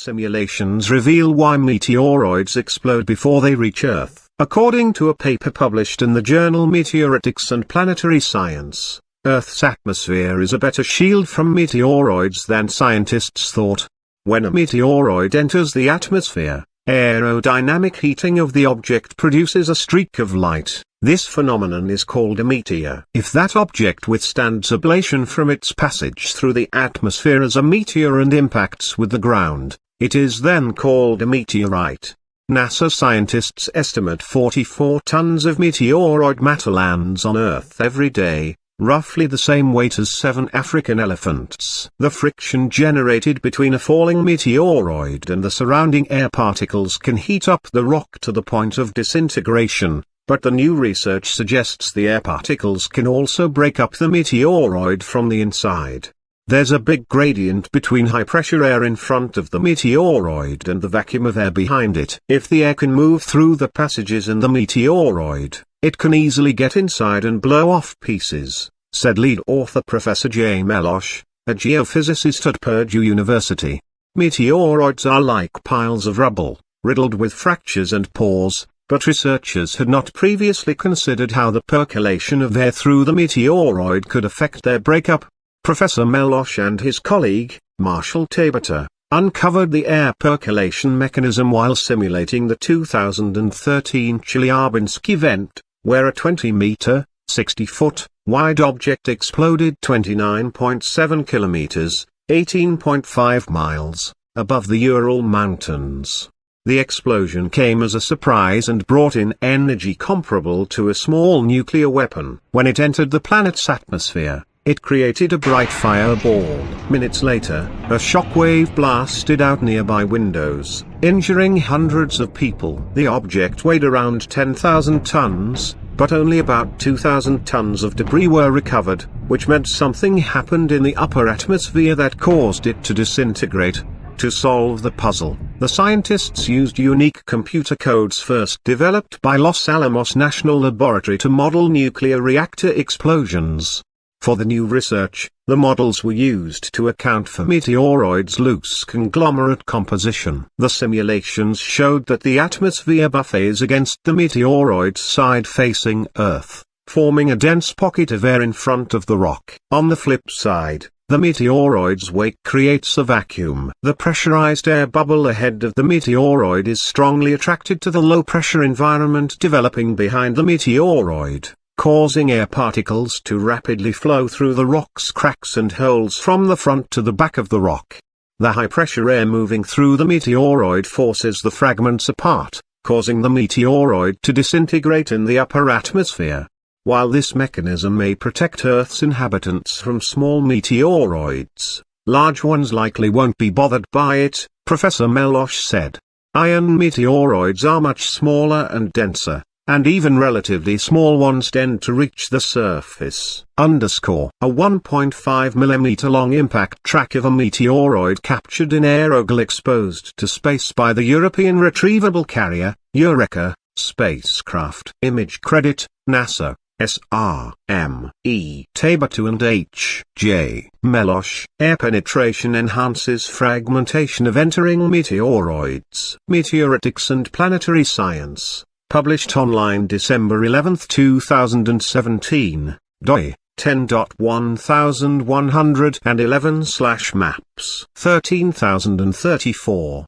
Simulations reveal why meteoroids explode before they reach Earth. According to a paper published in the journal Meteoroids and Planetary Science, Earth's atmosphere is a better shield from meteoroids than scientists thought. When a meteoroid enters the atmosphere, aerodynamic heating of the object produces a streak of light. This phenomenon is called a meteor. If that object withstands ablation from its passage through the atmosphere as a meteor and impacts with the ground, it is then called a meteorite. NASA scientists estimate 44 tons of meteoroid matter lands on Earth every day, roughly the same weight as 7 African elephants. The friction generated between a falling meteoroid and the surrounding air particles can heat up the rock to the point of disintegration, but the new research suggests the air particles can also break up the meteoroid from the inside. There's a big gradient between high-pressure air in front of the meteoroid and the vacuum of air behind it. If the air can move through the passages in the meteoroid, it can easily get inside and blow off pieces, said lead author Professor J. Melosh, a geophysicist at Purdue University. Meteoroids are like piles of rubble, riddled with fractures and pores, but researchers had not previously considered how the percolation of air through the meteoroid could affect their breakup. Professor Melosh and his colleague, Marshall Tabata, uncovered the air percolation mechanism while simulating the 2013 Chelyabinsk event, where a 20-meter, 60-foot, wide object exploded 29.7 kilometers, 18.5 miles, above the Ural Mountains. The explosion came as a surprise and brought in energy comparable to a small nuclear weapon. When it entered the planet's atmosphere, it created a bright fireball. Minutes later, a shockwave blasted out nearby windows, injuring hundreds of people. The object weighed around 10,000 tons, but only about 2,000 tons of debris were recovered, which meant something happened in the upper atmosphere that caused it to disintegrate. To solve the puzzle, the scientists used unique computer codes first developed by Los Alamos National Laboratory to model nuclear reactor explosions. For the new research, the models were used to account for meteoroids' loose conglomerate composition. The simulations showed that the atmosphere buffets against the meteoroid's side facing Earth, forming a dense pocket of air in front of the rock. On the flip side, the meteoroid's wake creates a vacuum. The pressurized air bubble ahead of the meteoroid is strongly attracted to the low-pressure environment developing behind the meteoroid, causing air particles to rapidly flow through the rock's cracks and holes from the front to the back of the rock. The high-pressure air moving through the meteoroid forces the fragments apart, causing the meteoroid to disintegrate in the upper atmosphere. While this mechanism may protect Earth's inhabitants from small meteoroids, large ones likely won't be bothered by it, Professor Melosh said. Iron meteoroids are much smaller and denser, and even relatively small ones tend to reach the surface. A 1.5 mm long impact track of a meteoroid captured in aerogel exposed to space by the European Retrievable Carrier, Eureka, spacecraft. Image credit, NASA. SRME Tabatu and H.J. Melosh. Air penetration enhances fragmentation of entering meteoroids. Meteoroids and Planetary Science. Published online December 11, 2017. doi 10.1111/maps 13034.